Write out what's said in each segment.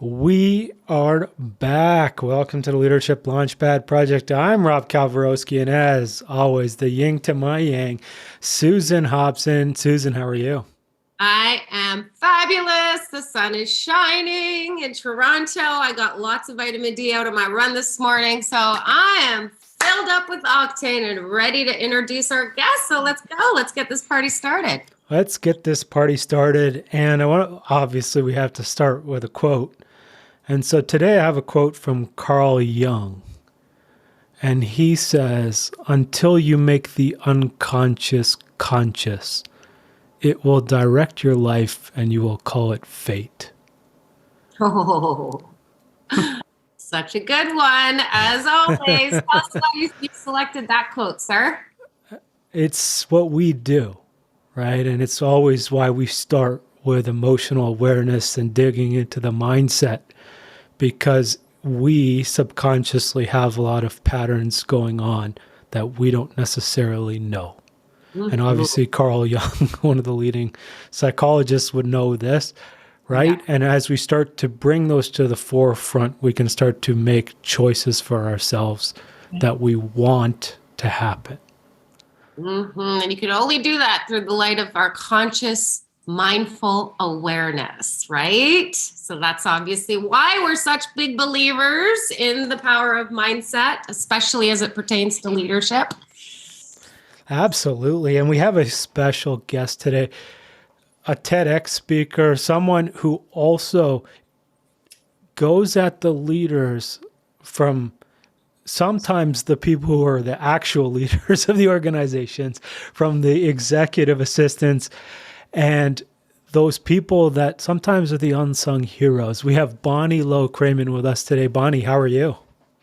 We are back. Welcome to the Leadership Launchpad Project. I'm Rob Kalwarowski, and as always, the yin to my yang, Susan Hobson. Susan, how are you? I am fabulous. The sun is shining in Toronto. I got lots of vitamin D out of my run this morning, so I am filled up with octane and ready to introduce our guests. So let's go. Let's get this party started. Let's get this party started. And obviously, we have to start with a quote. And so today I have a quote from Carl Jung. And he says, "Until you make the unconscious conscious, it will direct your life and you will call it fate." Oh, such a good one. As always, tell us why you selected that quote, sir. It's what we do, right? And it's always why we start with emotional awareness and digging into the mindset, because we subconsciously have a lot of patterns going on that we don't necessarily know. And obviously, Carl Jung, one of the leading psychologists, would know this, right? Yeah. And as we start to bring those to the forefront, we can start to make choices for ourselves that we want to happen. And you can only do that through the light of our conscious, mindful awareness, right? So that's obviously why we're such big believers in the power of mindset, especially as it pertains to leadership. Absolutely. And we have a special guest today, a TEDx speaker, someone who also goes at the leaders from sometimes the people who are the actual leaders of the organizations, from the executive assistants, and those people that sometimes are the unsung heroes. We have Bonnie Low-Kramen with us today. Bonnie, how are you?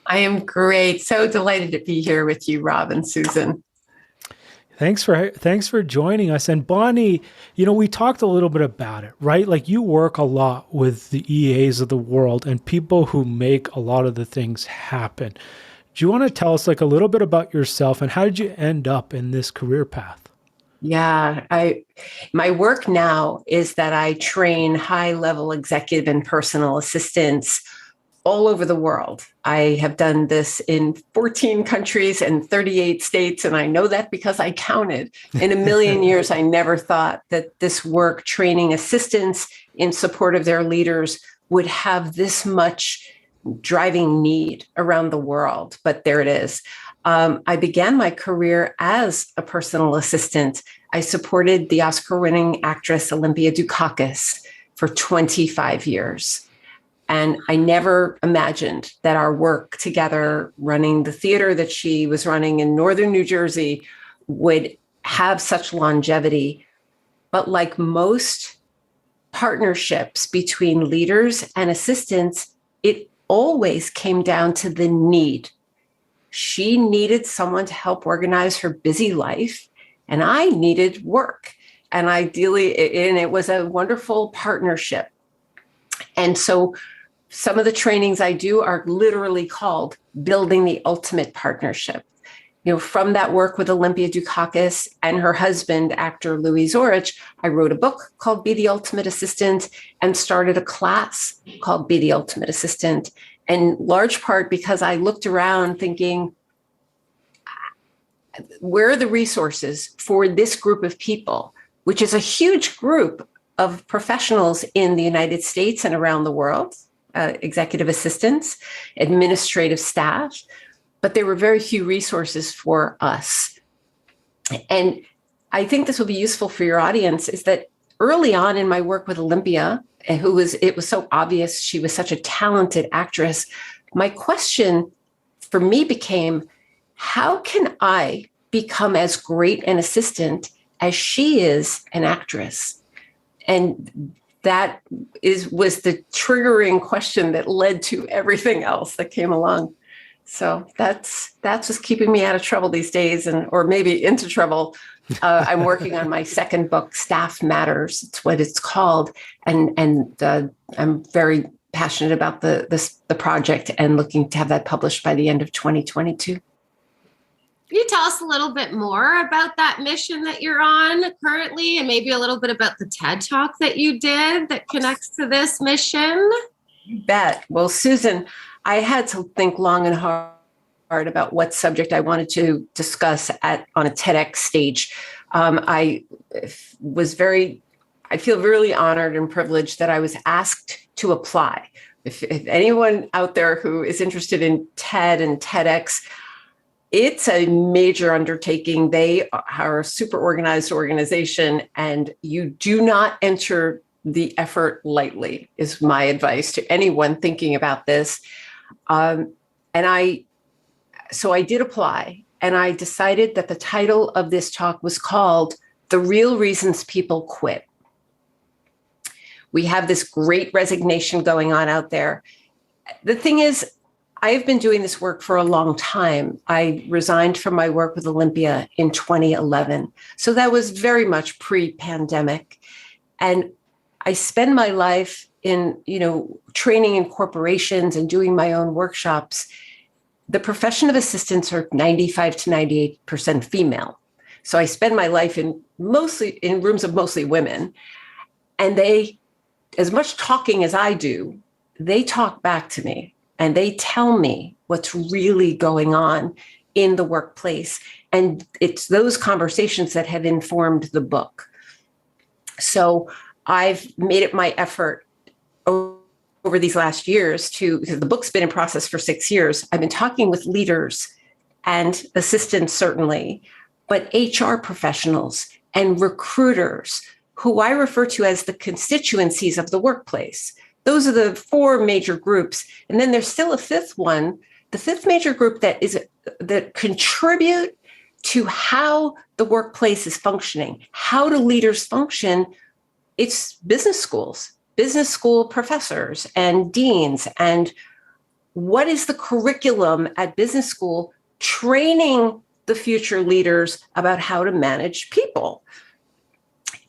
I am great. So delighted to be here with you, Rob and Susan. Thanks for joining us. And Bonnie, we talked a little bit about it, right? Like, you work a lot with the EAs of the world and people who make a lot of the things happen. Do you want to tell us a little bit about yourself and how did you end up in this career path? Yeah, my work now is that I train high-level executive and personal assistants all over the world. I have done this in 14 countries and 38 states, and I know that because I counted. In a million years, I never thought that this work, training assistants in support of their leaders, would have this much driving need around the world, but there it is. I began my career as a personal assistant. I supported the Oscar-winning actress Olympia Dukakis for 25 years. And I never imagined that our work together running the theater that she was running in northern New Jersey would have such longevity. But like most partnerships between leaders and assistants, it always came down to the need. She needed someone to help organize her busy life, and I needed work. And it was a wonderful partnership. And so some of the trainings I do are literally called Building the Ultimate Partnership. From that work with Olympia Dukakis and her husband, actor Louis Zorich, I wrote a book called Be the Ultimate Assistant and started a class called Be the Ultimate Assistant. In large part because I looked around thinking, where are the resources for this group of people, which is a huge group of professionals in the United States and around the world, executive assistants, administrative staff, but there were very few resources for us. And I think this will be useful for your audience, is that early on in my work with Olympia, it was so obvious she was such a talented actress. My question for me became, how can I become as great an assistant as she is an actress? And that was the triggering question that led to everything else that came along. So that's what's keeping me out of trouble these days, or maybe into trouble. I'm working on my second book, Staff Matters. It's what it's called, and I'm very passionate about the project and looking to have that published by the end of 2022. Can you tell us a little bit more about that mission that you're on currently, and maybe a little bit about the TED Talk that you did that connects to this mission? You bet. Well, Susan, I had to think long and hard about what subject I wanted to discuss on a TEDx stage. I feel really honored and privileged that I was asked to apply. If anyone out there who is interested in TED and TEDx, it's a major undertaking. They are a super organized organization, and you do not enter the effort lightly, is my advice to anyone thinking about this. So I did apply, and I decided that the title of this talk was called The Real Reasons People Quit. We have this great resignation going on out there. The thing is, I've been doing this work for a long time. I resigned from my work with Olympia in 2011. So that was very much pre-pandemic. And I spend my life in, training in corporations and doing my own workshops. The profession of assistants are 95 to 98% female. So I spend my life in rooms of mostly women. And they, as much talking as I do, they talk back to me and they tell me what's really going on in the workplace. And it's those conversations that have informed the book. So I've made it my effort over these last years because the book's been in process for 6 years. I've been talking with leaders and assistants, certainly, but HR professionals and recruiters, who I refer to as the constituencies of the workplace. Those are the 4 major groups. And then there's still a 5th one, the 5th major group that contribute to how the workplace is functioning. How do leaders function? It's business school professors and deans. And what is the curriculum at business school training the future leaders about how to manage people?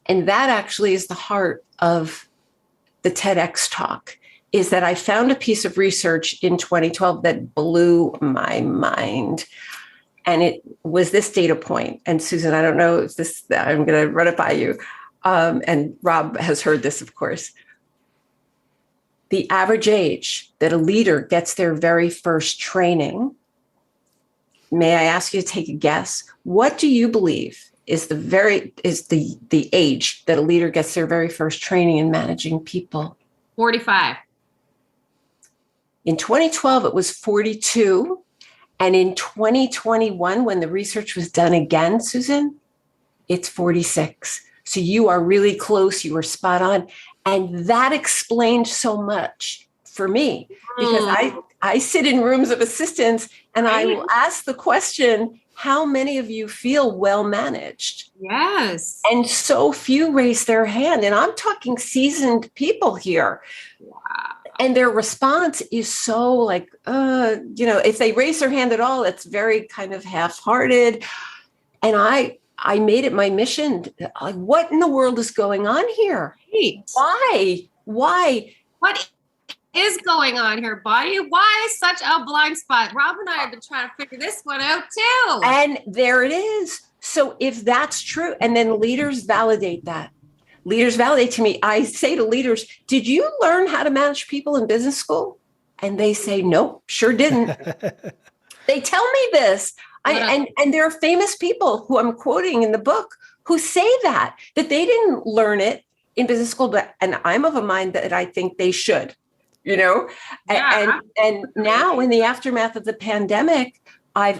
And that actually is the heart of the TEDx talk, is that I found a piece of research in 2012 that blew my mind. And it was this data point. And Susan, I don't know if I'm going to run it by you. And Rob has heard this, of course. The average age that a leader gets their very first training, may I ask you to take a guess? What do you believe is the age that a leader gets their very first training in managing people? 45. In 2012, it was 42. And in 2021, when the research was done again, Susan, it's 46. So you are really close. You were spot on. And that explained so much for me, because I sit in rooms of assistants and I will ask the question, how many of you feel well managed? Yes. And so few raise their hand. And I'm talking seasoned people here. Wow. And their response is so like, if they raise their hand at all, it's very kind of half-hearted. And I made it my mission. Like, what in the world is going on here? Right. Why? What is going on here, Bonnie? Why such a blind spot? Rob and I have been trying to figure this one out too. And there it is. So if that's true, and then leaders validate that. Leaders validate to me. I say to leaders, did you learn how to manage people in business school? And they say, nope, sure didn't. They tell me this. And there are famous people who I'm quoting in the book who say that they didn't learn it in business school, and I'm of a mind that I think they should, Yeah. And now in the aftermath of the pandemic, I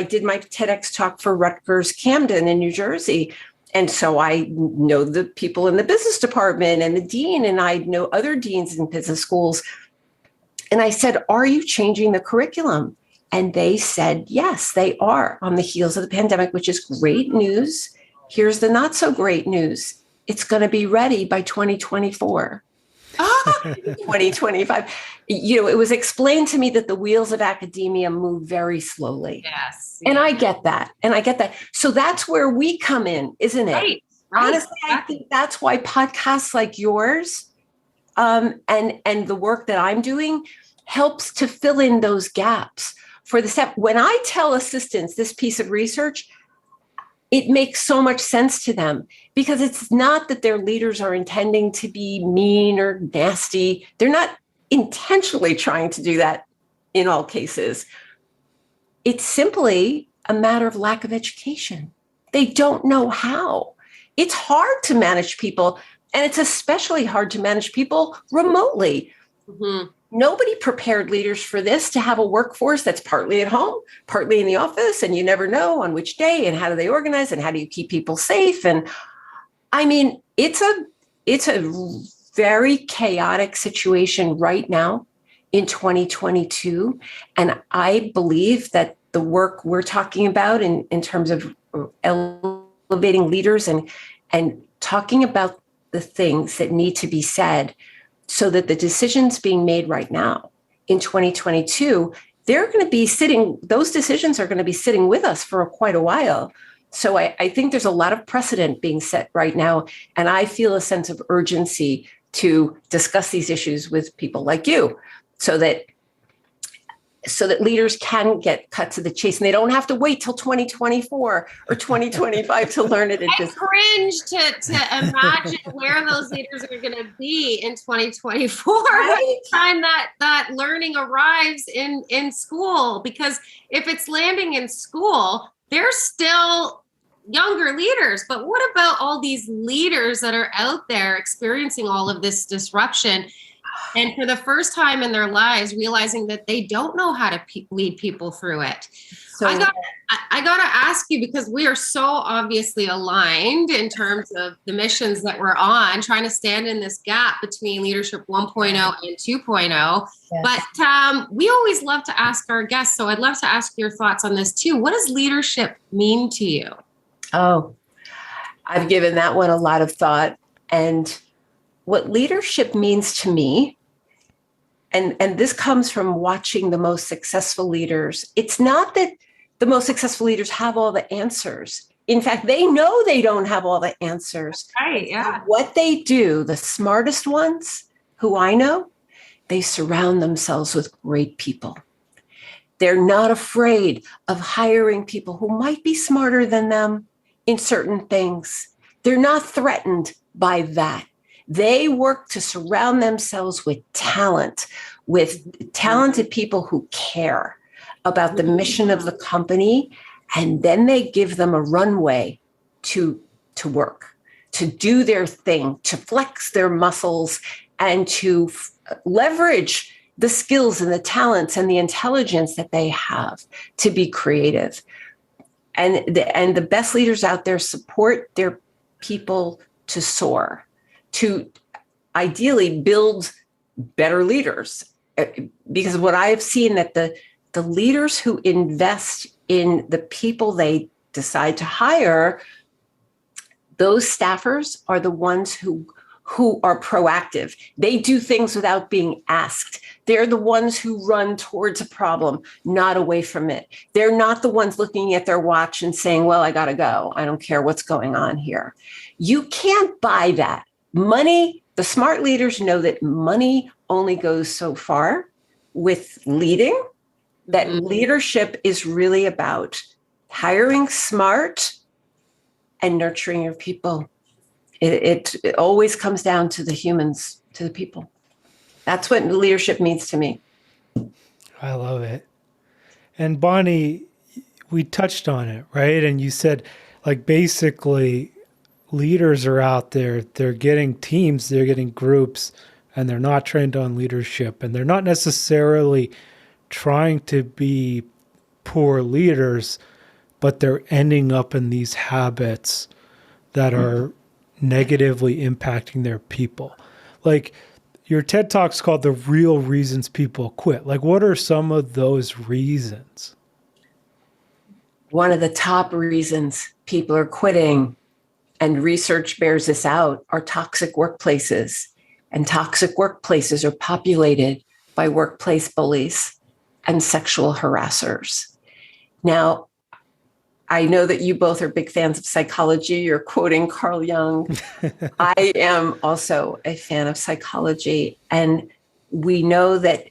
did my TEDx talk for Rutgers Camden in New Jersey. And so I know the people in the business department and the dean, and I know other deans in business schools. And I said, are you changing the curriculum? And they said, yes, they are, on the heels of the pandemic, which is great news. Here's the not so great news. It's going to be ready by 2024. 2025. It was explained to me that the wheels of academia move very slowly. Yes. And I get that. So that's where we come in, isn't it? Right. Honestly, I think that's why podcasts like yours and the work that I'm doing helps to fill in those gaps. For the step, when I tell assistants this piece of research, it makes so much sense to them, because it's not that their leaders are intending to be mean or nasty. They're not intentionally trying to do that in all cases. It's simply a matter of lack of education. They don't know how. It's hard to manage people, and it's especially hard to manage people remotely. Mm-hmm. Nobody prepared leaders for this, to have a workforce that's partly at home, partly in the office, and you never know on which day and how do they organize and how do you keep people safe. And I mean, it's a very chaotic situation right now in 2022. And I believe that the work we're talking about in terms of elevating leaders and talking about the things that need to be said, so that the decisions being made right now in 2022, those decisions are going to be sitting with us for quite a while. So I think there's a lot of precedent being set right now. And I feel a sense of urgency to discuss these issues with people like you, so that leaders can get cut to the chase, and they don't have to wait till 2024 or 2025 to learn it. I cringe to imagine where those leaders are going to be in 2024 by the time that learning arrives in school. Because if it's landing in school, they're still younger leaders. But what about all these leaders that are out there experiencing all of this disruption, and for the first time in their lives, realizing that they don't know how to lead people through it? So I gotta ask you, because we are so obviously aligned in terms of the missions that we're on, trying to stand in this gap between Leadership 1.0 and 2.0. Yes. But we always love to ask our guests, so I'd love to ask your thoughts on this too. What does leadership mean to you? Oh, I've given that one a lot of thought. And what leadership means to me, and this comes from watching the most successful leaders, it's not that the most successful leaders have all the answers. In fact, they know they don't have all the answers. Right, yeah. What they do, the smartest ones who I know, they surround themselves with great people. They're not afraid of hiring people who might be smarter than them in certain things. They're not threatened by that. They work to surround themselves with talent, with talented people who care about the mission of the company, and then they give them a runway to work, to do their thing, to flex their muscles, and to leverage the skills and the talents and the intelligence that they have to be creative. And the best leaders out there support their people to soar, to ideally build better leaders. Because what I've seen, that the leaders who invest in the people they decide to hire, those staffers are the ones who are proactive. They do things without being asked. They're the ones who run towards a problem, not away from it. They're not the ones looking at their watch and saying, well, I got to go. I don't care what's going on here. You can't buy that. Money, the smart leaders know that money only goes so far with leading, that leadership is really about hiring smart and nurturing your people. It always comes down to the humans, to the people. That's what leadership means to me. I love it. And Bonnie, we touched on it, right? And you said, like, basically leaders are out there, they're getting teams, they're getting groups, and they're not trained on leadership. And they're not necessarily trying to be poor leaders, but they're ending up in these habits that are negatively impacting their people. Like, your TED Talk's called The Real Reasons People Quit. Like, what are some of those reasons? One of the top reasons people are quitting, and research bears this out, are toxic workplaces. And toxic workplaces are populated by workplace bullies and sexual harassers. Now, I know that you both are big fans of psychology. You're quoting Carl Jung. I am also a fan of psychology. And we know that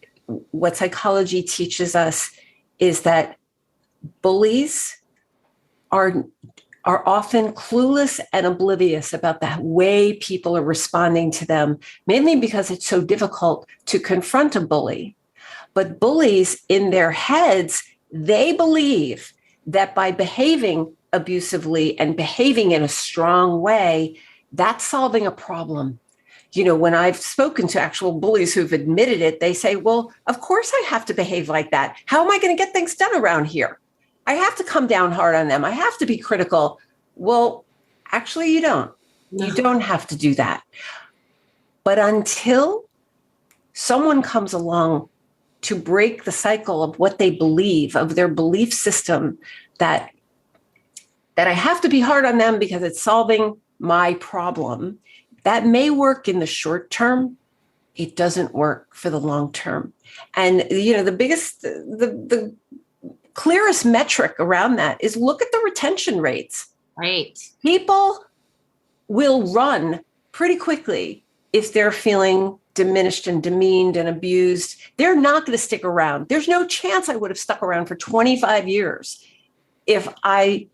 what psychology teaches us is that bullies are are often clueless and oblivious about the way people are responding to them, mainly because it's so difficult to confront a bully. But bullies in their heads, they believe that by behaving abusively and behaving in a strong way, that's solving a problem. You know, when I've spoken to actual bullies who've admitted it, they say, well, of course I have to behave like that. How am I going to get things done around here? I have to come down hard on them. I have to be critical. Well, actually, you don't. No. You don't have to do that. But until someone comes along to break the cycle of what they believe, of their belief system, that I have to be hard on them because it's solving my problem, that may work in the short term. It doesn't work for the long term. And, you know, the clearest metric around that is look at the retention rates. Right. People will run pretty quickly if they're feeling diminished and demeaned and abused. They're not going to stick around. There's no chance I would have stuck around for 25 years if I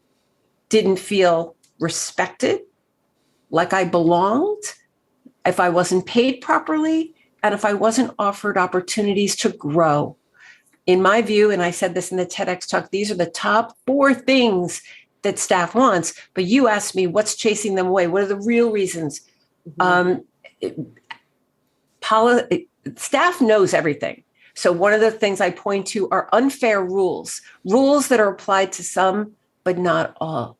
didn't feel respected, like I belonged, if I wasn't paid properly, and if I wasn't offered opportunities to grow. In my view, and I said this in the TEDx talk, these are the top 4 things that staff wants. But you asked me, what's chasing them away? What are the real reasons? Staff knows everything. So one of the things I point to are unfair rules that are applied to some, but not all.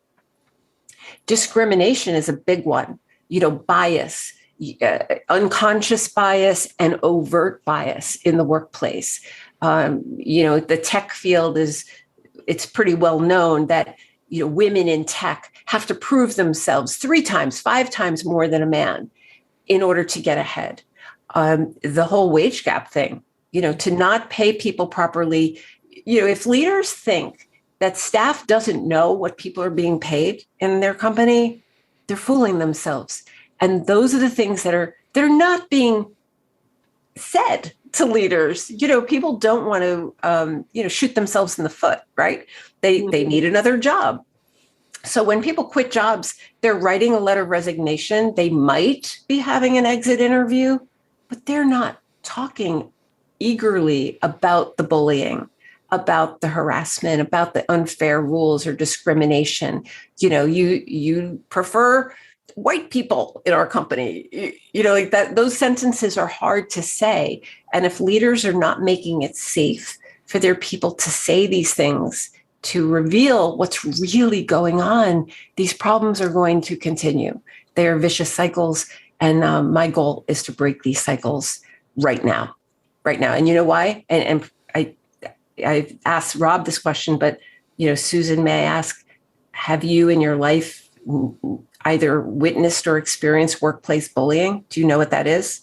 Discrimination is a big one. You know, bias, unconscious bias and overt bias in the workplace. You know, the tech field it's pretty well known that, you know, women in tech have to prove themselves 3 times, 5 times more than a man in order to get ahead. The whole wage gap thing, you know, to not pay people properly. You know, if leaders think that staff doesn't know what people are being paid in their company, they're fooling themselves. And those are the things they're not being said to leaders. You know, people don't want to, you know, shoot themselves in the foot, right? They need another job. So when people quit jobs, they're writing a letter of resignation. They might be having an exit interview, but they're not talking eagerly about the bullying, about the harassment, about the unfair rules or discrimination. You know, you prefer white people in our company, you know, like that. Those sentences are hard to say. And if leaders are not making it safe for their people to say these things, to reveal what's really going on, these problems are going to continue. They are vicious cycles. And my goal is to break these cycles right now. And you know why? And I asked Rob this question, but, you know, Susan, may I ask, have you in your life either witnessed or experienced workplace bullying? Do you know what that is?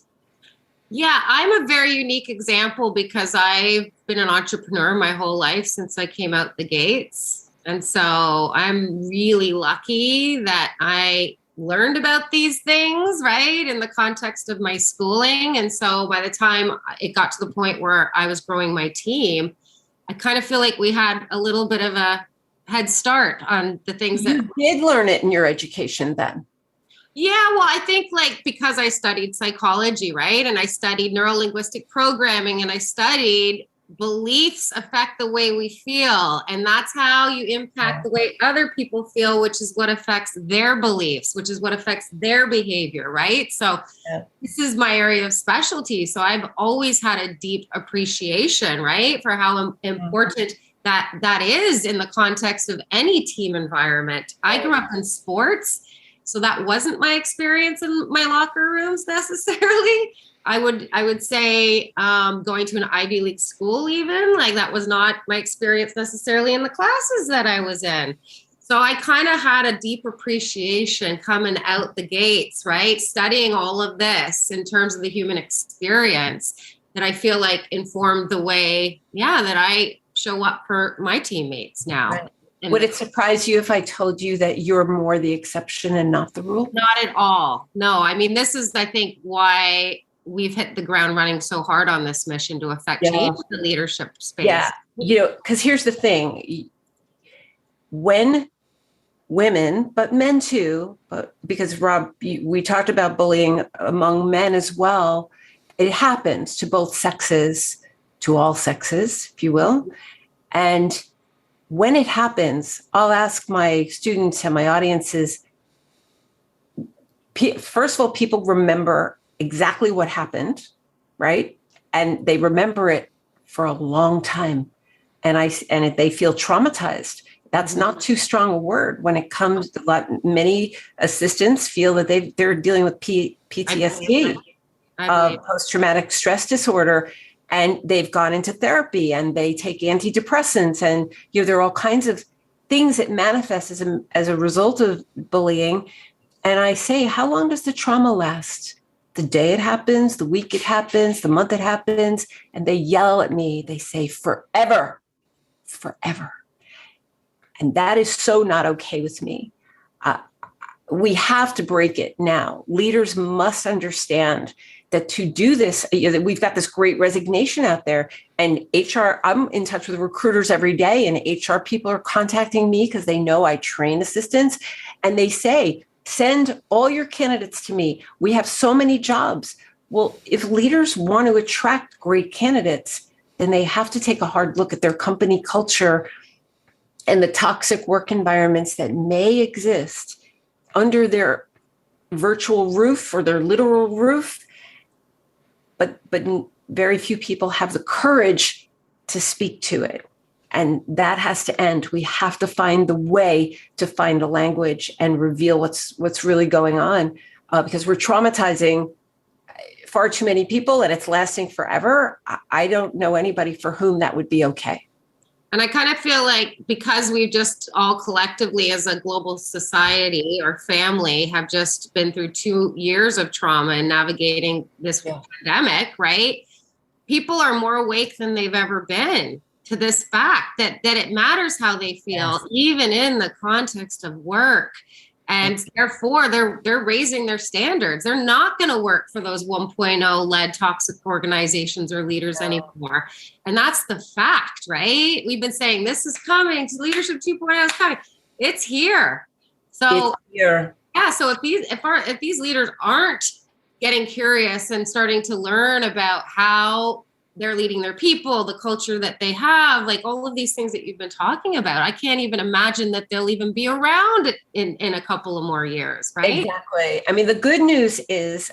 Yeah, I'm a very unique example because I've been an entrepreneur my whole life since I came out the gates. And so I'm really lucky that I learned about these things, right, in the context of my schooling. And so by the time it got to the point where I was growing my team, I kind of feel like we had a little bit of a head start on the things that you did learn it in your education then. Yeah, well, I think like because I studied psychology, right? And I studied neurolinguistic programming and I studied beliefs affect the way we feel. And that's how you impact the way other people feel, which is what affects their beliefs, which is what affects their behavior, right? So This is my area of specialty. So I've always had a deep appreciation, right, for how important that is in the context of any team environment. I grew up in sports, so that wasn't my experience in my locker rooms necessarily. I would say going to an Ivy League school, even like that was not my experience necessarily in the classes that I was in. So I kind of had a deep appreciation coming out the gates, right? Studying all of this in terms of the human experience that I feel like informed the way, that I show up for my teammates now. Right. Would it surprise you if I told you that you're more the exception and not the rule? Not at all. No, I mean, this is, I think, why we've hit the ground running so hard on this mission to affect change in the leadership space. Yeah, you know, because here's the thing. When women, but men too, but because Rob, we talked about bullying among men as well. It happens to both sexes, to all sexes, if you will. And when it happens, I'll ask my students and my audiences, first of all, people remember exactly what happened, right? And they remember it for a long time. And they feel traumatized. That's not too strong a word when it comes to many assistants feel that they're dealing with PTSD, post-traumatic stress disorder, and they've gone into therapy and they take antidepressants, and there are all kinds of things that manifest as a result of bullying. And I say, how long does the trauma last? The day it happens, the week it happens, the month it happens, and they yell at me. They say, forever, forever. And that is so not okay with me. We have to break it now. Leaders must understand that to do this, we've got this great resignation out there, and HR, I'm in touch with recruiters every day, and HR people are contacting me because they know I train assistants, and they say, send all your candidates to me. We have so many jobs. Well, if leaders want to attract great candidates, then they have to take a hard look at their company culture and the toxic work environments that may exist under their virtual roof or their literal roof. But very few people have the courage to speak to it. And that has to end. We have to find the way to find a language and reveal what's really going on, because we're traumatizing far too many people and it's lasting forever. I don't know anybody for whom that would be okay. And I kind of feel like because we've just all collectively as a global society or family have just been through 2 years of trauma and navigating this pandemic, right? People are more awake than they've ever been to this fact that it matters how they feel, even in the context of work. And therefore, they're raising their standards. They're not going to work for those 1.0 led toxic organizations or leaders anymore. And that's the fact, right? We've been saying this is coming. Leadership 2.0 is coming. It's here. So it's here. Yeah. So if these leaders aren't getting curious and starting to learn about how they're leading their people, the culture that they have, like all of these things that you've been talking about, I can't even imagine that they'll even be around in a couple of more years, right? Exactly. I mean, the good news is,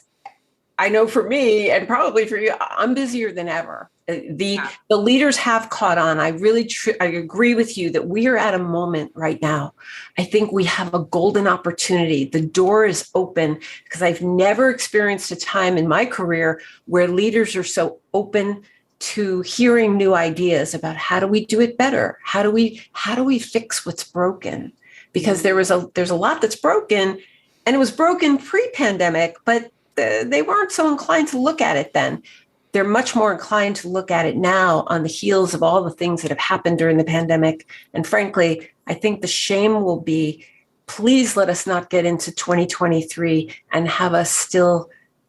I know for me and probably for you, I'm busier than ever. The leaders have caught on. I agree with you that we are at a moment right now. I think we have a golden opportunity. The door is open because I've never experienced a time in my career where leaders are so open to hearing new ideas about how do we do it better? How do we fix what's broken? Because there's a lot that's broken, and it was broken pre-pandemic, but they weren't so inclined to look at it then. They're much more inclined to look at it now on the heels of all the things that have happened during the pandemic. And frankly, I think the shame will be, please let us not get into 2023 and have us still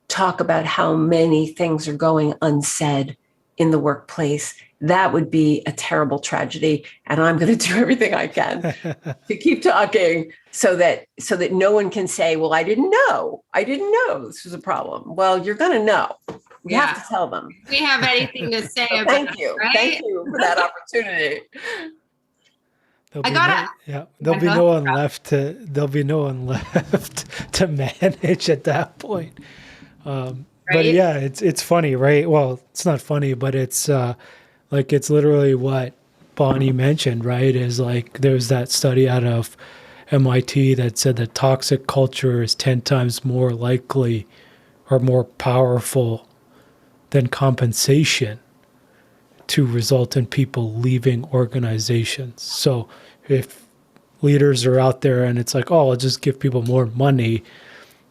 talk about how many things are going unsaid in the workplace. That would be a terrible tragedy. And I'm going to do everything I can to keep talking so that no one can say, well, I didn't know this was a problem. Well, you're going to know. We have to tell them. We have anything to say about Thank you. Right? Thank you for that opportunity. There'll be no one left to manage at that point. But yeah, it's funny, right? Well, it's not funny, but it's it's literally what Bonnie mentioned, right? Is like there's that study out of MIT that said that toxic culture is 10 times more likely or more powerful than compensation to result in people leaving organizations. So if leaders are out there and it's like, oh, I'll just give people more money,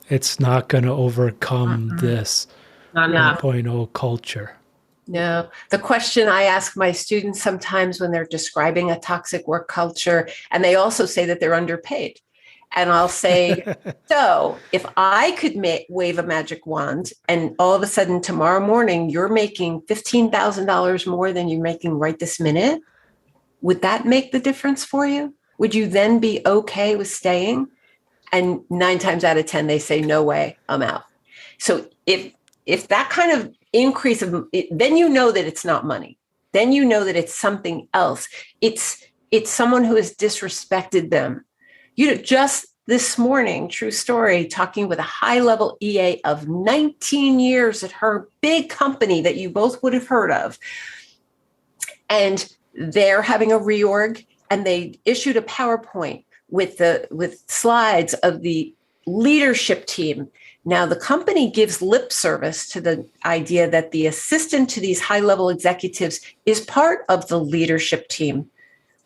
it's not going to overcome this 1.0 culture. No. The question I ask my students sometimes when they're describing a toxic work culture, and they also say that they're underpaid. And I'll say, so if I could wave a magic wand and all of a sudden tomorrow morning, you're making $15,000 more than you're making right this minute, would that make the difference for you? would you then be okay with staying? And 9 times out of 10, they say, no way, I'm out. So if that kind of increase of, then you know that it's not money. Then you know that it's something else. It's someone who has disrespected them. Just this morning, true story, talking with a high-level EA of 19 years at her big company that you both would have heard of. And they're having a reorg, and they issued a PowerPoint with slides of the leadership team. Now, the company gives lip service to the idea that the assistant to these high-level executives is part of the leadership team.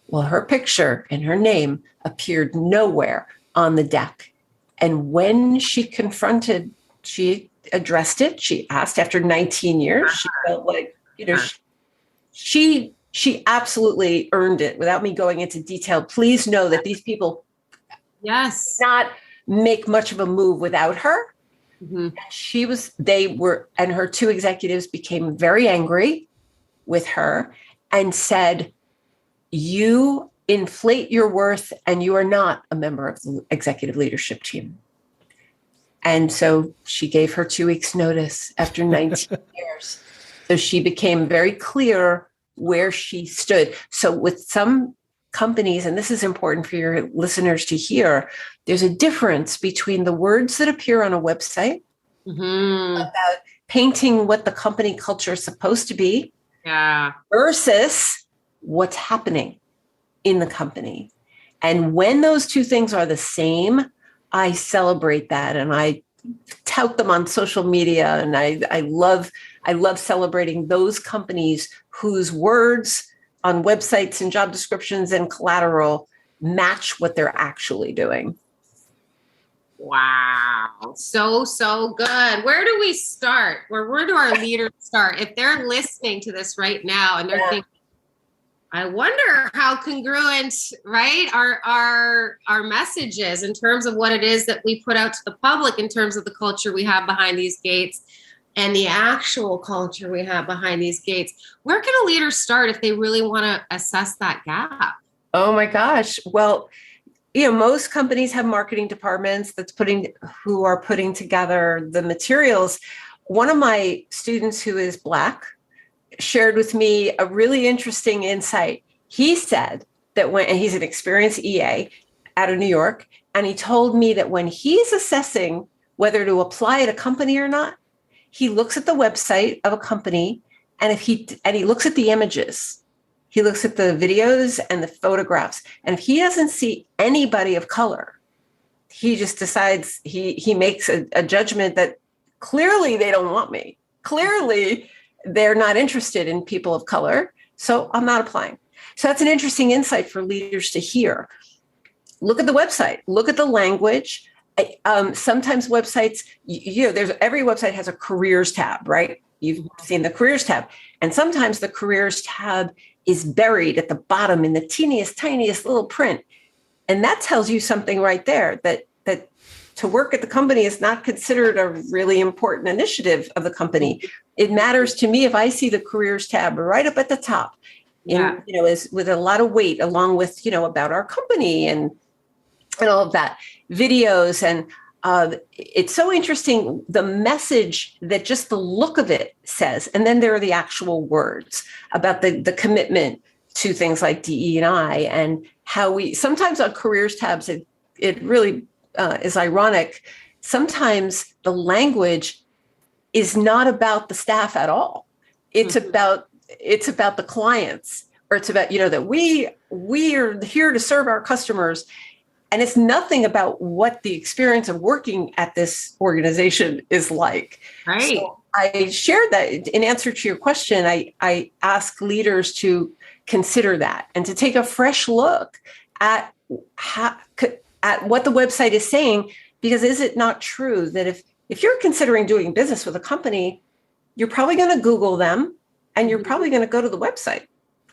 Well, her picture and her name appeared nowhere on the deck. And when she addressed it, she asked after 19 years, she felt like, she absolutely earned it. Without me going into detail, please know that these people not make much of a move without her. Mm-hmm. And her 2 executives became very angry with her and said, you inflate your worth and you are not a member of the executive leadership team. And so she gave her 2 weeks notice after 19 years. So she became very clear where she stood. So with some companies, and this is important for your listeners to hear, there's a difference between the words that appear on a website about painting what the company culture is supposed to be versus what's happening in the company. And when those 2 things are the same, I celebrate that and I tout them on social media. And I love celebrating those companies whose words on websites and job descriptions and collateral match what they're actually doing. Wow. So good. Where do we start? Where do our leaders start? If they're listening to this right now and they're thinking, I wonder how congruent, right, our messages in terms of what it is that we put out to the public in terms of the culture we have behind these gates and the actual culture we have behind these gates. Where can a leader start if they really want to assess that gap? Oh my gosh. Well, most companies have marketing departments who are putting together the materials. One of my students who is Black shared with me a really interesting insight. He said that and he's an experienced EA out of New York, and he told me that when he's assessing whether to apply at a company or not, he looks at the website of a company, and he looks at the images. He looks at the videos and the photographs, and if he doesn't see anybody of color, he just decides he makes a judgment that clearly they don't want me. Clearly, they're not interested in people of color, so I'm not applying. So that's an interesting insight for leaders to hear. Look at the website. Look at the language. Sometimes websites, every website has a careers tab, right? You've seen the careers tab. And sometimes the careers tab is buried at the bottom in the teeniest, tiniest little print. And that tells you something right there, that to work at the company is not considered a really important initiative of the company. It matters to me if I see the careers tab right up at the top, is with a lot of weight, along with, about our company and all of that, videos. And it's so interesting, the message that just the look of it says, and then there are the actual words about the commitment to things like DE&I and how we, sometimes on careers tabs, it really is ironic. Sometimes the language is not about the staff at all. It's about the clients, or it's about, that we are here to serve our customers. And it's nothing about what the experience of working at this organization is like. Right. So I shared that in answer to your question. I ask leaders to consider that and to take a fresh look at what the website is saying, because is it not true that if you're considering doing business with a company, you're probably going to Google them and you're probably going to go to the website.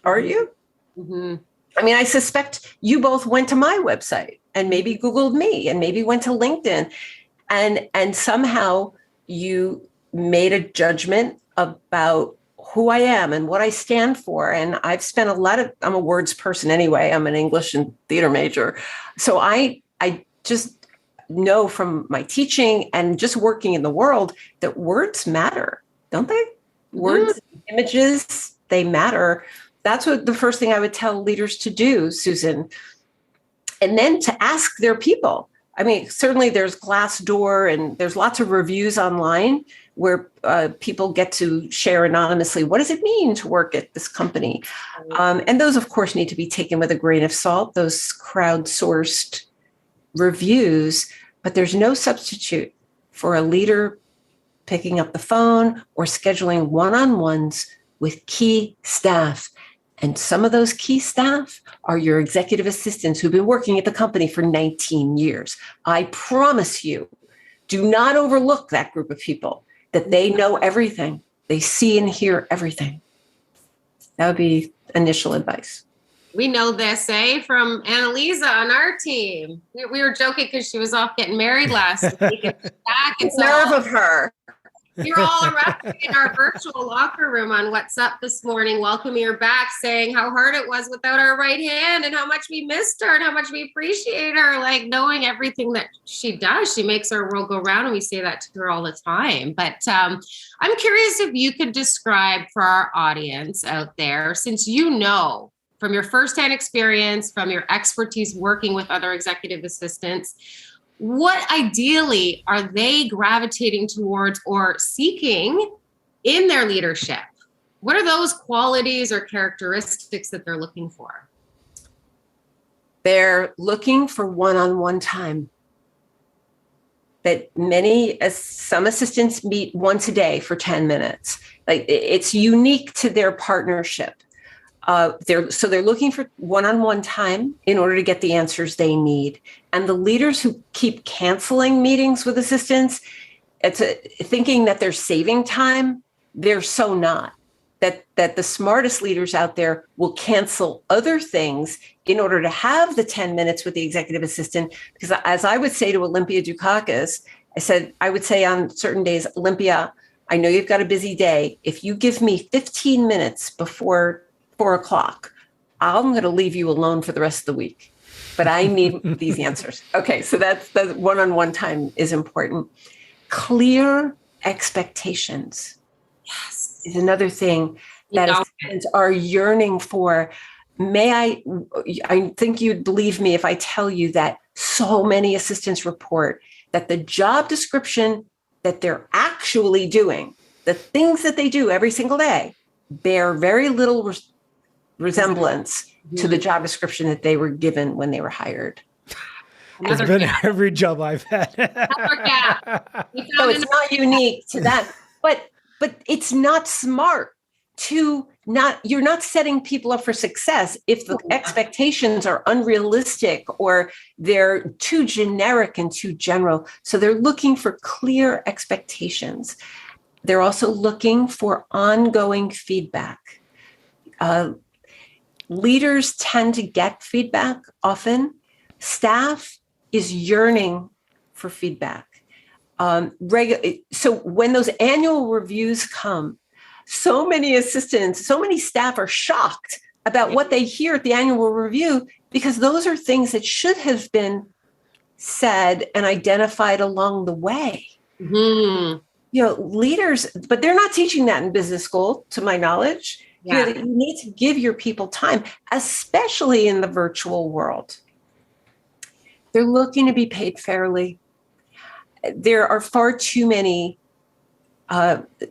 Are you? Mm-hmm. I mean, I suspect you both went to my website and maybe Googled me and maybe went to LinkedIn and somehow you made a judgment about who I am and what I stand for. And I've spent I'm a words person anyway. I'm an English and theater major. So I just know from my teaching and just working in the world that words matter, don't they? Words, images, they matter. That's what the first thing I would tell leaders to do, Susan. And then to ask their people. I mean, certainly there's Glassdoor and there's lots of reviews online where people get to share anonymously. What does it mean to work at this company? And those, of course, need to be taken with a grain of salt, those crowdsourced reviews. But there's no substitute for a leader picking up the phone or scheduling one-on-ones with key staff. And some of those key staff are your executive assistants who've been working at the company for 19 years. I promise you, do not overlook that group of people, that they know everything. They see and hear everything. That would be initial advice. We know this, from Annalisa on our team. We were joking because she was off getting married last week. And she's back, and so nerve of her. You're all around in our virtual locker room on What's Up this morning, welcoming her back, saying how hard it was without our right hand and how much we missed her and how much we appreciate her, like knowing everything that she does. She makes our world go round, and we say that to her all the time. But I'm curious if you could describe for our audience out there, since you know from your firsthand experience, from your expertise working with other executive assistants, what ideally are they gravitating towards or seeking in their leadership? What are those qualities or characteristics that they're looking for? They're looking for one-on-one time. That some assistants meet once a day for 10 minutes. Like, it's unique to their partnership. They're looking for one-on-one time in order to get the answers they need. And the leaders who keep canceling meetings with assistants, thinking that they're saving time, they're so not. That the smartest leaders out there will cancel other things in order to have the 10 minutes with the executive assistant. Because as I would say to Olympia Dukakis, I would say on certain days, Olympia, I know you've got a busy day. If you give me 15 minutes before 4:00, I'm going to leave you alone for the rest of the week, but I need these answers. Okay. So that's the one-on-one time is important. Clear expectations. Yes. Is another thing that assistants are yearning for. I think you'd believe me if I tell you that so many assistants report that the job description that they're actually doing, the things that they do every single day, bear very little resemblance to the job description that they were given when they were hired. It's been every job I've had. Another gap. So it's not unique to that, but it's not smart you're not setting people up for success if the expectations are unrealistic or they're too generic and too general. So they're looking for clear expectations. They're also looking for ongoing feedback. Leaders tend to get feedback often. Staff is yearning for feedback. So when those annual reviews come, so many assistants, so many staff are shocked about what they hear at the annual review, because those are things that should have been said and identified along the way. Mm-hmm. Leaders, but they're not teaching that in business school, to my knowledge. Yeah. You need to give your people time, especially in the virtual world. They're looking to be paid fairly. There are far too many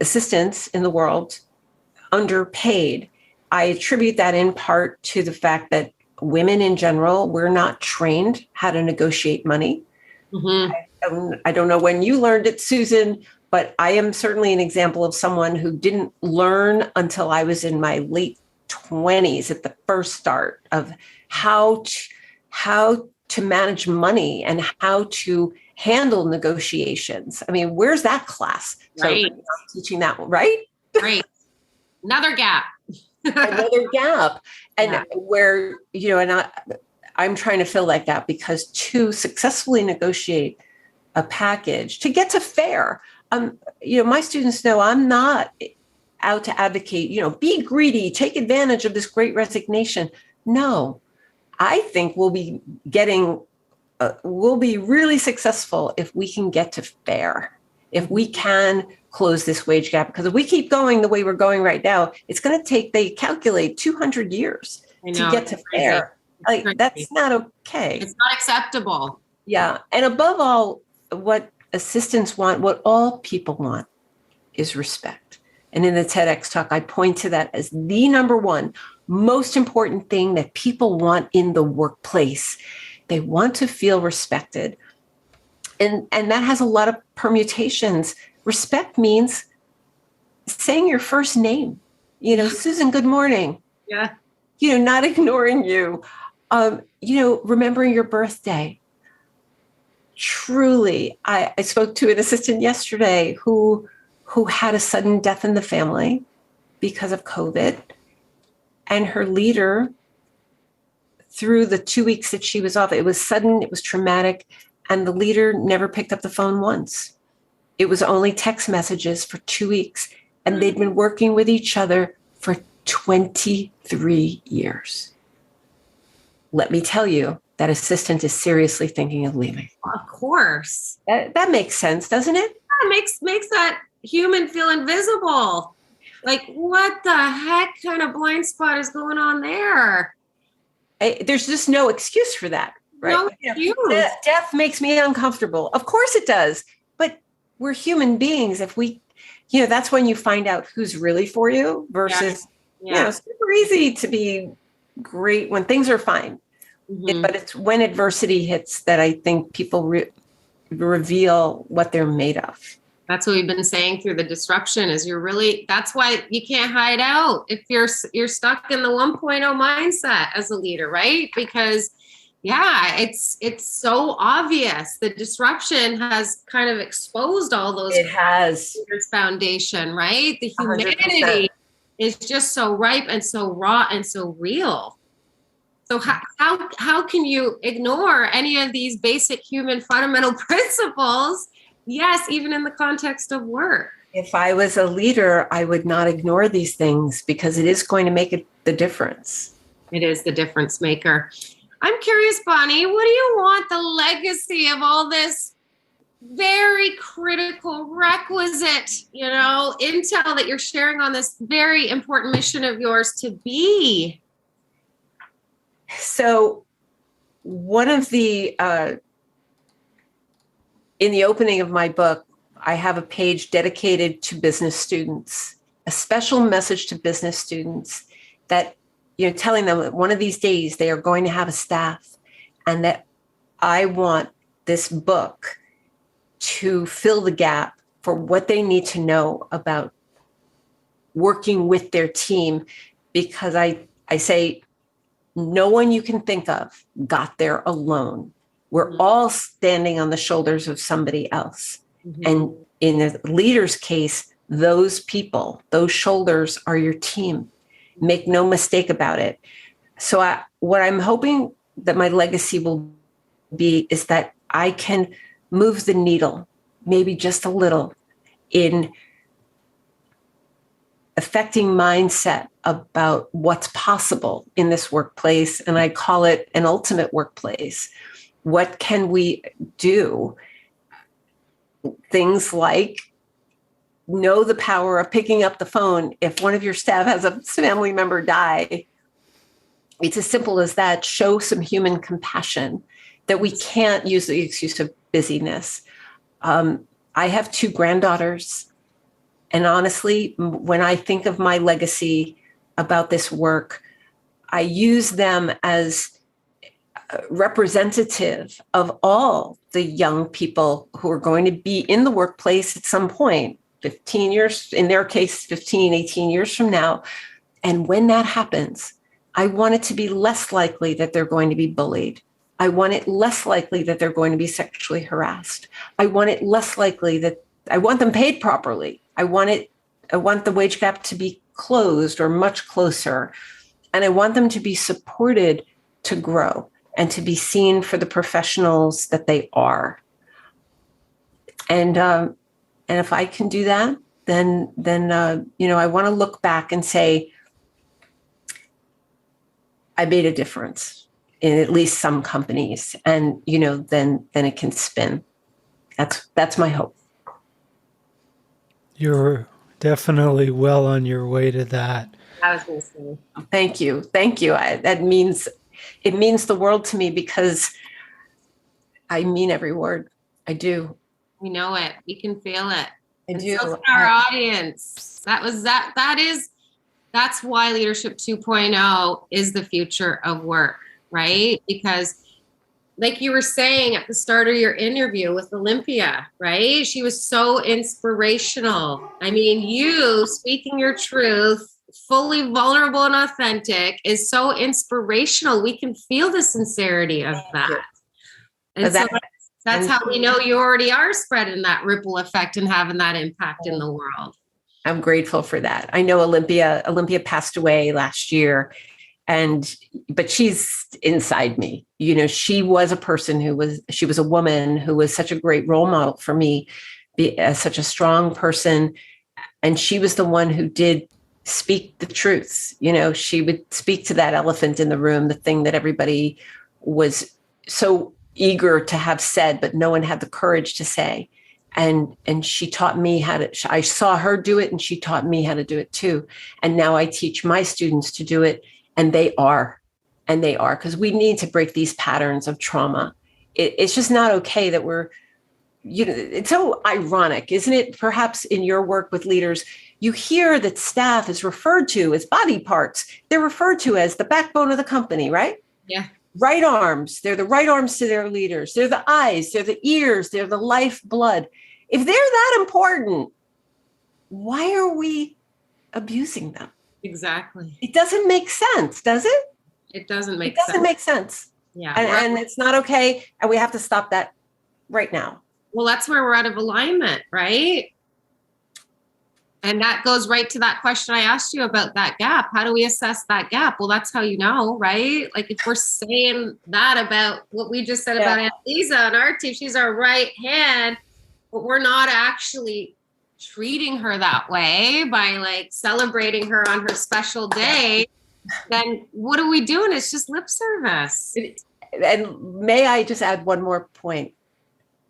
assistants in the world underpaid. I attribute that in part to the fact that women in general, we're not trained how to negotiate money. Mm-hmm. I don't know when you learned it, Susan, but I am certainly an example of someone who didn't learn until I was in my late 20s at the first start of how to manage money and how to handle negotiations. I mean, where's that class? Right. So I'm teaching that one, right? Right. Another gap. Another gap. And where, and I'm trying to fill that gap, because to successfully negotiate a package, to get to fair, my students know I'm not out to advocate, be greedy, take advantage of this great resignation. No, I think we'll be really successful if we can get to fair, if we can close this wage gap. Because if we keep going the way we're going right now, it's going to take, they calculate 200 years to get to fair. Like, that's not okay. It's not acceptable. Yeah. And above all, what assistants want, what all people want, is respect. And in the TEDx talk, I point to that as the number one most important thing that people want in the workplace. They want to feel respected. And that has a lot of permutations. Respect means saying your first name, Susan, good morning. Yeah. Not ignoring you, remembering your birthday. Truly, I spoke to an assistant yesterday who had a sudden death in the family because of COVID. And her leader, through the 2 weeks that she was off, it was sudden, it was traumatic, and the leader never picked up the phone once. It was only text messages for 2 weeks, and they'd been working with each other for 23 years. Let me tell you, that assistant is seriously thinking of leaving. Of course. That makes sense, doesn't it? It makes that human feel invisible. Like, what the heck kind of blind spot is going on there? There's just no excuse for that, right? No excuse. Death makes me uncomfortable. Of course it does. But we're human beings. If we, that's when you find out who's really for you versus, super easy to be great when things are fine. Mm-hmm. But it's when adversity hits that I think people reveal what they're made of. That's what we've been saying through the disruption is that's why you can't hide out if you're stuck in the 1.0 mindset as a leader, right? Because it's so obvious. The disruption has kind of exposed all those. It has. Foundation, right? The humanity 100%. Is just so ripe and so raw and so real. So how can you ignore any of these basic human fundamental principles? Yes, even in the context of work. If I was a leader, I would not ignore these things because it is going to make the difference. It is the difference maker. I'm curious, Bonnie, what do you want the legacy of all this very critical, requisite, intel that you're sharing on this very important mission of yours to be? So one of the, in the opening of my book, I have a page dedicated to business students, a special message to business students that, telling them that one of these days they are going to have a staff and that I want this book to fill the gap for what they need to know about working with their team. Because I say, no one you can think of got there alone. We're all standing on the shoulders of somebody else. Mm-hmm. And in a leader's case, those people, those shoulders are your team. Make no mistake about it. So what I'm hoping that my legacy will be is that I can move the needle, maybe just a little, in affecting mindset about what's possible in this workplace. And I call it an ultimate workplace. What can we do? Things like know the power of picking up the phone if one of your staff has a family member die. It's as simple as that. Show some human compassion, that we can't use the excuse of busyness. I have 2 granddaughters. And honestly, when I think of my legacy about this work, I use them as representative of all the young people who are going to be in the workplace at some point, 15 years, in their case, 15, 18 years from now. And when that happens, I want it to be less likely that they're going to be bullied. I want it less likely that they're going to be sexually harassed. I want it less likely that I want them paid properly. I want the wage gap to be closed or much closer. And I want them to be supported to grow and to be seen for the professionals that they are. And if I can do that, then I want to look back and say, I made a difference in at least some companies, and then it can spin. That's my hope. You're definitely well on your way to that. I was going to say. Thank you. It means the world to me, because I mean every word. I do. We know it. We can feel it. I And do. so can our audience. That's why Leadership 2.0 is the future of work, right? Because like you were saying at the start of your interview with Olympia, right? She was so inspirational. I mean, you speaking your truth, fully vulnerable and authentic, is so inspirational. We can feel the sincerity of that. And so that's how we know you already are spreading that ripple effect and having that impact in the world. I'm grateful for that. I know Olympia passed away last year, but she's inside me. She was a person she was a woman who was such a great role model for me, such a strong person. And she was the one who did speak the truth. She would speak to that elephant in the room, the thing that everybody was so eager to have said, but no one had the courage to say. And she taught me I saw her do it, and she taught me how to do it too. And now I teach my students to do it, and they are, because we need to break these patterns of trauma. It's just not okay that it's so ironic, isn't it? Perhaps in your work with leaders, you hear that staff is referred to as body parts. They're referred to as the backbone of the company, right? Yeah. Right arms. They're the right arms to their leaders. They're the eyes. They're the ears. They're the lifeblood. If they're that important, why are we abusing them? Exactly. It doesn't make sense, does it? It doesn't make sense. It doesn't make sense. Yeah. And it's not okay. And we have to stop that right now. Well, that's where we're out of alignment, right? And that goes right to that question I asked you about that gap. How do we assess that gap? Well, that's how you know, right? Like if we're saying that about what we just said about Aunt Lisa on our team, she's our right hand, but we're not actually treating her that way by like celebrating her on her special day, then what are we doing? It's just lip service. And may I just add one more point?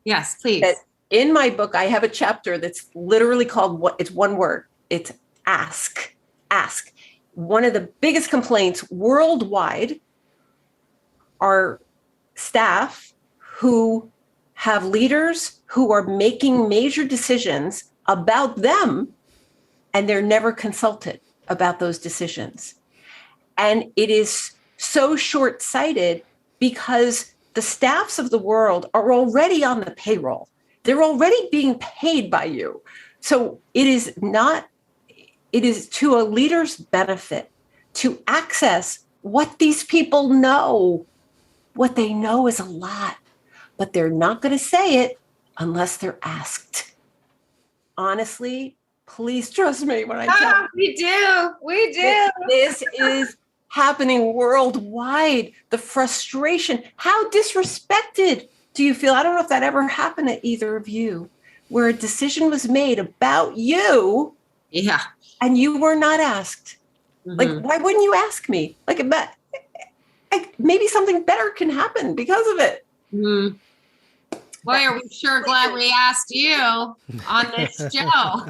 Yes, please. That in my book, I have a chapter that's literally called, it's one word. It's ask. Ask. One of the biggest complaints worldwide are staff who have leaders who are making major decisions about them, and they're never consulted about those decisions. And it is so short-sighted because the staffs of the world are already on the payroll. They're already being paid by you. So it is to a leader's benefit to access what these people know. What they know is a lot, but they're not going to say it unless they're asked. Honestly, please trust me when I tell you. We do. This is happening worldwide. The frustration, how disrespected do you feel? I don't know if that ever happened to either of you, where a decision was made about you. Yeah. And you were not asked. Mm-hmm. Like, why wouldn't you ask me? Like, maybe something better can happen because of it. Mm-hmm. Boy, are we sure glad we asked you on this show.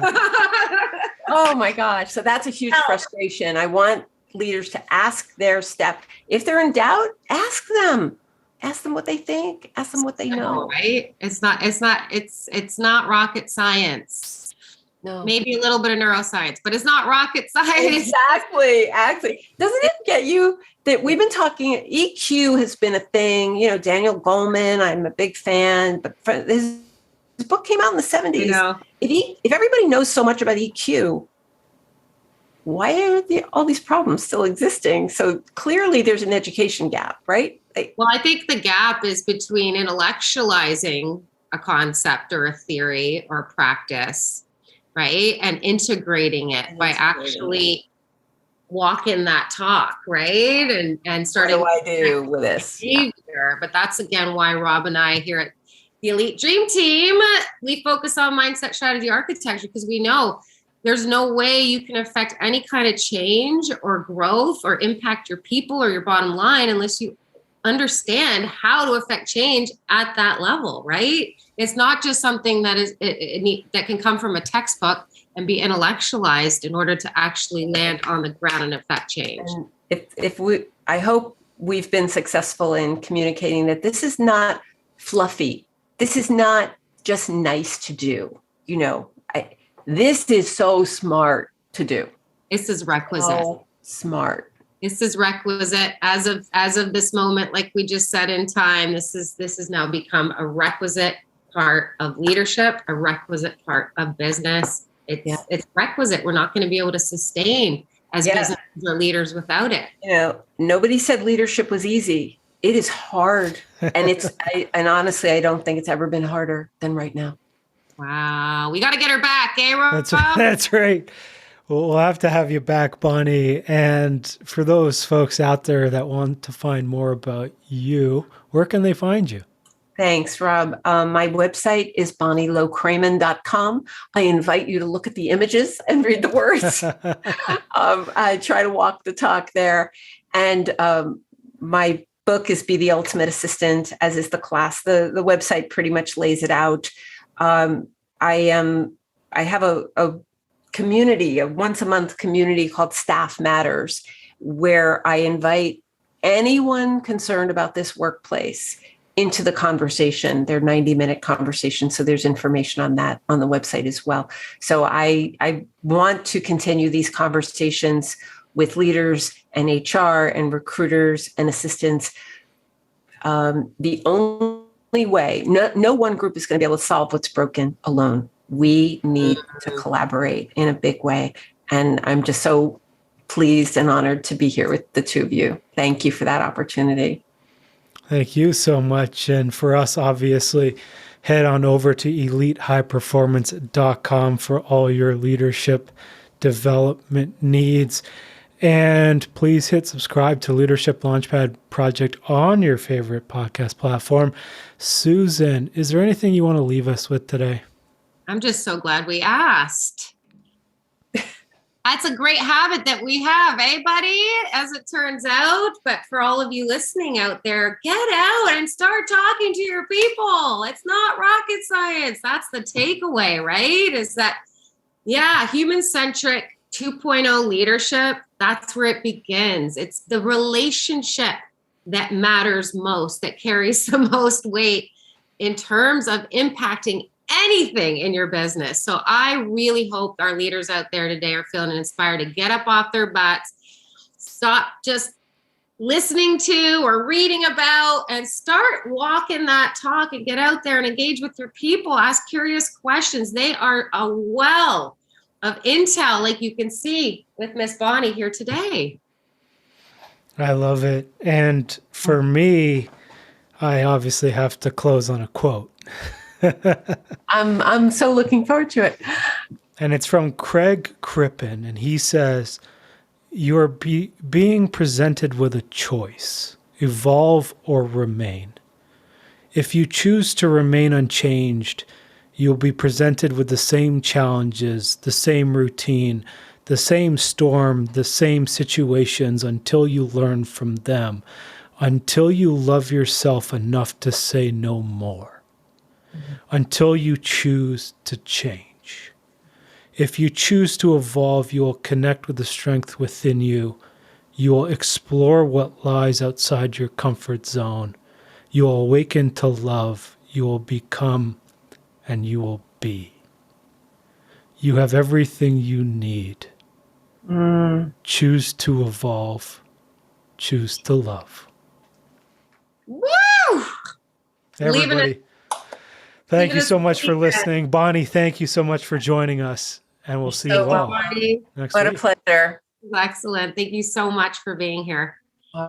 Oh my gosh. So that's a huge frustration. I want leaders to ask their staff. If they're in doubt, ask them. Ask them what they think. Ask them what they know. Right? It's not rocket science. No. Maybe a little bit of neuroscience, but it's not rocket science. Exactly. Doesn't it get you that we've been talking, EQ has been a thing, Daniel Goleman, I'm a big fan, but his book came out in the 70s. You know. If everybody knows so much about EQ, why are all these problems still existing? So clearly there's an education gap, right? Well, I think the gap is between intellectualizing a concept or a theory or a practice, right? And integrating it by actually walking that talk, right? And starting. What do I do with this? Behavior. But that's again why Rob and I here at the Elite Dream Team, we focus on mindset, strategy, architecture, because we know there's no way you can affect any kind of change or growth or impact your people or your bottom line unless you understand how to affect change at that level, right? It's not just something that is that can come from a textbook and be intellectualized in order to actually land on the ground and affect change. And I hope we've been successful in communicating that this is not fluffy. This is not just nice to do. This is so smart to do. This is requisite. So smart. This is requisite as of this moment, like we just said in time. This has now become a requisite part of leadership, a requisite part of business. It's requisite. We're not going to be able to sustain as business or leaders without it. Nobody said leadership was easy. It is hard, and and honestly, I don't think it's ever been harder than right now. Wow, we got to get her back, eh, Rob? That's right. We'll have to have you back, Bonnie. And for those folks out there that want to find more about you, where can they find you? Thanks, Rob. My website is bonnielowkramen.com. I invite you to look at the images and read the words. I try to walk the talk there. And my book is Be the Ultimate Assistant, as is the class. The website pretty much lays it out. I have a community, a once a month community called Staff Matters, where I invite anyone concerned about this workplace into the conversation. They're 90-minute conversations. So there's information on that on the website as well. So I want to continue these conversations with leaders and HR and recruiters and assistants. The only way, no one group is going to be able to solve what's broken alone. We need to collaborate in a big way. And I'm just so pleased and honored to be here with the two of you. Thank you for that opportunity. Thank you so much. And for us, obviously, head on over to elitehighperformance.com for all your leadership development needs. And please hit subscribe to Leadership Launchpad Project on your favorite podcast platform. Susan, is there anything you want to leave us with today? I'm just so glad we asked. That's a great habit that we have, eh, buddy? As it turns out. But for all of you listening out there, get out and start talking to your people. It's not rocket science. That's the takeaway, right? Is that, human-centric 2.0 leadership, that's where it begins. It's the relationship that matters most, that carries the most weight in terms of impacting anything in your business. So I really hope our leaders out there today are feeling inspired to get up off their butts, stop just listening to or reading about, and start walking that talk and get out there and engage with your people. Ask curious questions. They are a well of intel, like you can see with Miss Bonnie here today. I love it. And for me, I obviously have to close on a quote. I'm so looking forward to it. And it's from Craig Crippen, and he says, "You are being presented with a choice, evolve or remain. If you choose to remain unchanged, you'll be presented with the same challenges, the same routine, the same storm, the same situations until you learn from them, until you love yourself enough to say no more. Until you choose to change. If you choose to evolve, you will connect with the strength within you. You will explore what lies outside your comfort zone. You will awaken to love. You will become, and you will be. You have everything you need. Choose to evolve. Choose to love." Woo! Everybody. Thank you so much for listening. Bonnie, thank you so much for joining us. And we'll see you all next week. What a pleasure. Excellent. Thank you so much for being here.